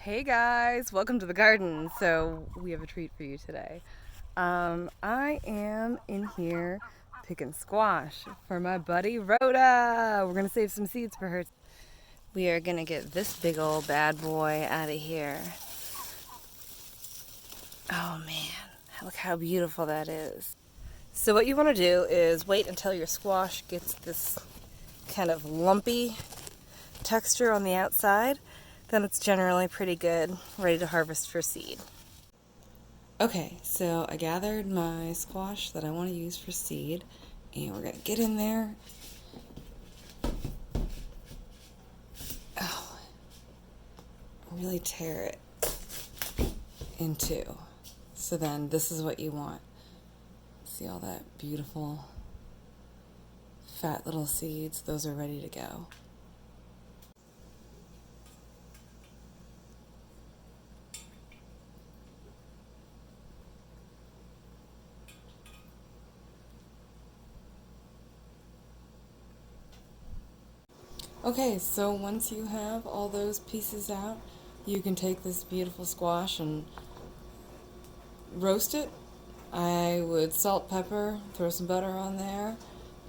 Hey guys, welcome to the garden. So we have a treat for you today. I am in here picking squash for my buddy Rhoda. We're gonna save some seeds for her. We are gonna get this big old bad boy out of here. Oh man, look how beautiful that is. So what you want to do is wait until your squash gets this kind of lumpy texture on the outside. Then it's generally pretty good, ready to harvest for seed. Okay, so I gathered my squash that I want to use for seed, and we're going to get in there. Oh, really tear it in two. So then this is what you want. See all that beautiful fat little seeds? Those are ready to go. Okay, so once you have all those pieces out, you can take this beautiful squash and roast it. I would salt, pepper, throw some butter on there,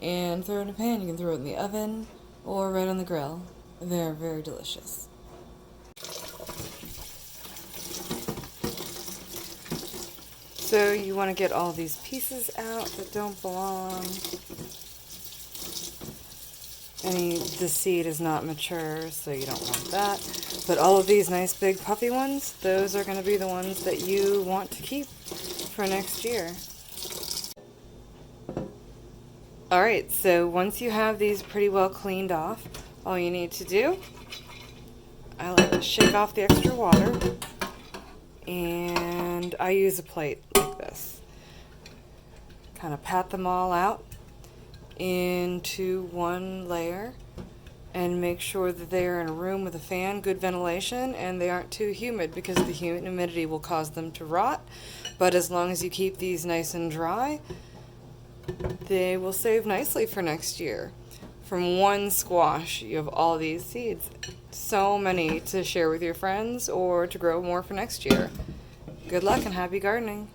and throw it in a pan. You can throw it in the oven or right on the grill. They're very delicious. So you want to get all these pieces out that don't belong. The seed is not mature, so you don't want that. But all of these nice big puffy ones, those are going to be the ones that you want to keep for next year. Alright, so once you have these pretty well cleaned off, all you need to do, I like to shake off the extra water, and I use a plate like this. Kind of pat them all out into one layer and make sure that they are in a room with a fan, good ventilation, and they aren't too humid because the humidity will cause them to rot. But as long as you keep these nice and dry, they will save nicely for next year. From one squash, you have all these seeds. So many to share with your friends or to grow more for next year. Good luck and happy gardening.